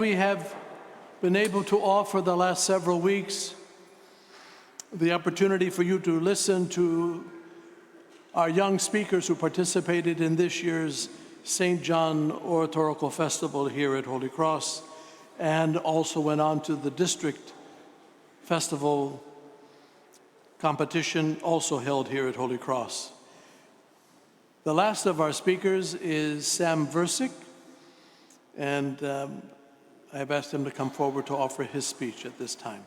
We have been able to offer the last several weeks the opportunity for you to listen to our young speakers who participated in this year's St. John Oratorical Festival here at Holy Cross, and also went on to the district festival competition also held here at Holy Cross. The last of our speakers is Sam Versick, and I have asked him to come forward to offer his speech at this time.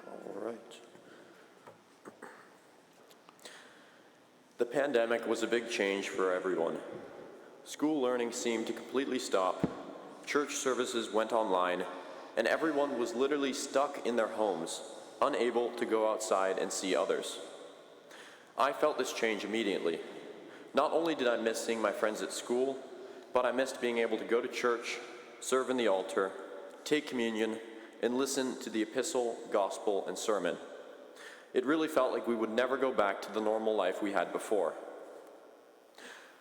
All right. The pandemic was a big change for everyone. School learning seemed to completely stop, church services went online, and everyone was literally stuck in their homes, unable to go outside and see others. I felt this change immediately. Not only did I miss seeing my friends at school, but I missed being able to go to church, serve in the altar, take communion, and listen to the epistle, gospel, and sermon. It really felt like we would never go back to the normal life we had before.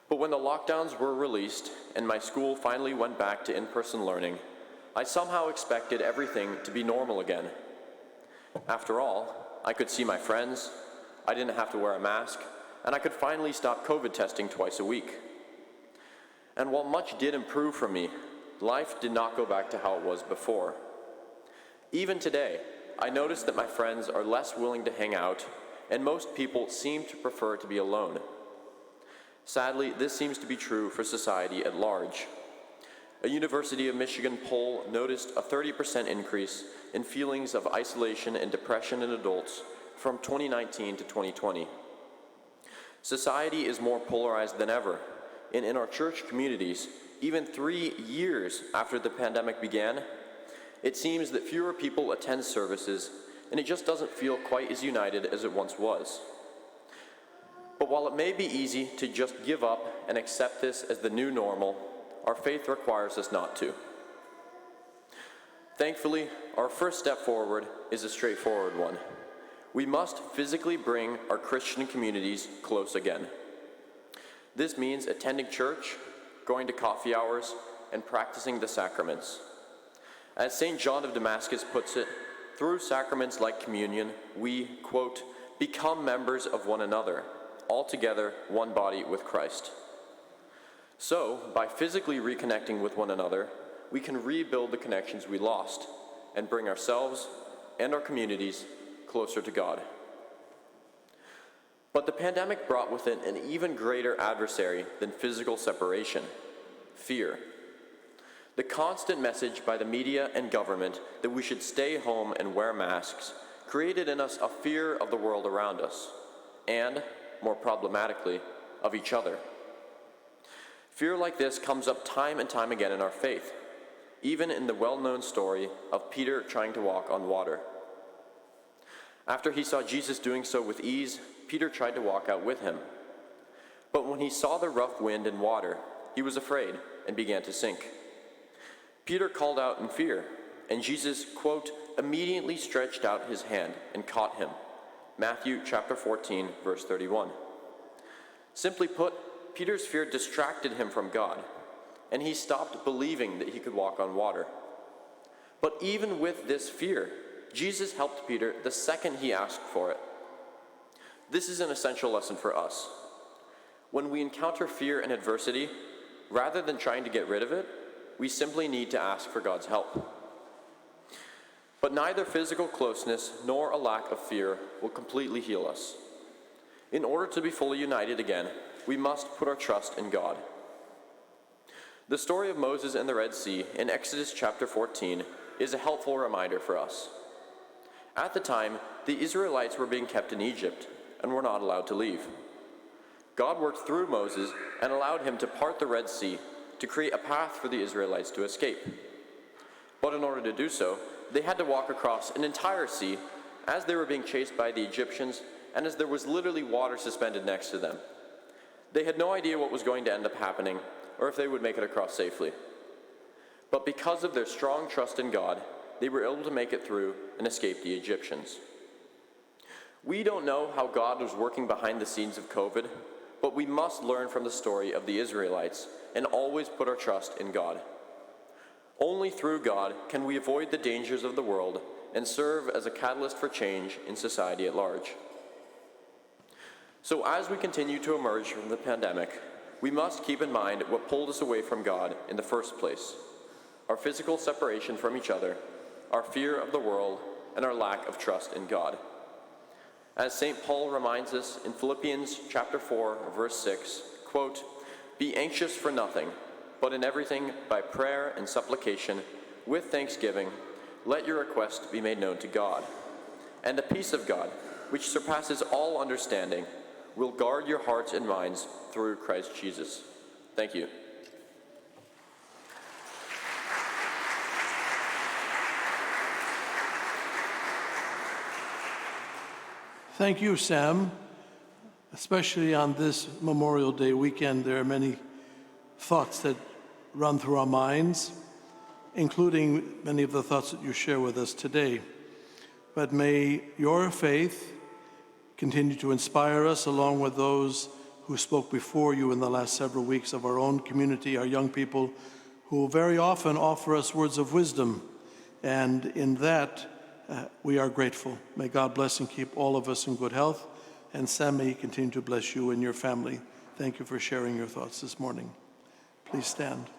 But when the lockdowns were released and my school finally went back to in-person learning, I somehow expected everything to be normal again. After all, I could see my friends, I didn't have to wear a mask, and I could finally stop COVID testing twice a week. And while much did improve for me, life did not go back to how it was before. Even today, I notice that my friends are less willing to hang out, and most people seem to prefer to be alone. Sadly, this seems to be true for society at large. A University of Michigan poll noticed a 30% increase in feelings of isolation and depression in adults from 2019 to 2020. Society is more polarized than ever, and in our church communities, even 3 years after the pandemic began, it seems that fewer people attend services, and it just doesn't feel quite as united as it once was. But while it may be easy to just give up and accept this as the new normal, our faith requires us not to. Thankfully, our first step forward is a straightforward one. We must physically bring our Christian communities close again. This means attending church, going to coffee hours, and practicing the sacraments. As St. John of Damascus puts it, through sacraments like communion, we, quote, become members of one another, altogether one body with Christ. So, by physically reconnecting with one another, we can rebuild the connections we lost and bring ourselves and our communities closer to God. But the pandemic brought with it an even greater adversary than physical separation: fear. The constant message by the media and government that we should stay home and wear masks created in us a fear of the world around us, and, more problematically, of each other. Fear like this comes up time and time again in our faith, even in the well-known story of Peter trying to walk on water. After he saw Jesus doing so with ease, Peter tried to walk out with him. But when he saw the rough wind and water, he was afraid and began to sink. Peter called out in fear, and Jesus, quote, immediately stretched out his hand and caught him. Matthew chapter 14, verse 31. Simply put, Peter's fear distracted him from God, and he stopped believing that he could walk on water. But even with this fear, Jesus helped Peter the second he asked for it. This is an essential lesson for us. When we encounter fear and adversity, rather than trying to get rid of it, we simply need to ask for God's help. But neither physical closeness nor a lack of fear will completely heal us. In order to be fully united again, we must put our trust in God. The story of Moses and the Red Sea in Exodus chapter 14 is a helpful reminder for us. At the time, the Israelites were being kept in Egypt and were not allowed to leave. God worked through Moses and allowed him to part the Red Sea to create a path for the Israelites to escape. But in order to do so, they had to walk across an entire sea as they were being chased by the Egyptians and as there was literally water suspended next to them. They had no idea what was going to end up happening or if they would make it across safely. But because of their strong trust in God, they were able to make it through and escape the Egyptians. We don't know how God was working behind the scenes of COVID, but we must learn from the story of the Israelites and always put our trust in God. Only through God can we avoid the dangers of the world and serve as a catalyst for change in society at large. So as we continue to emerge from the pandemic, we must keep in mind what pulled us away from God in the first place: our physical separation from each other, our fear of the world, and our lack of trust in God. As St. Paul reminds us in Philippians chapter 4, verse 6, quote, "Be anxious for nothing, but in everything by prayer and supplication, with thanksgiving, let your request be made known to God. And the peace of God, which surpasses all understanding, will guard your hearts and minds through Christ Jesus." Thank you. Thank you, Sam. Especially on this Memorial Day weekend, there are many thoughts that run through our minds, including many of the thoughts that you share with us today. But may your faith continue to inspire us, along with those who spoke before you in the last several weeks of our own community, our young people, who very often offer us words of wisdom. And in that, we are grateful. May God bless and keep all of us in good health. And Sam, may He continue to bless you and your family. Thank you for sharing your thoughts this morning. Please stand.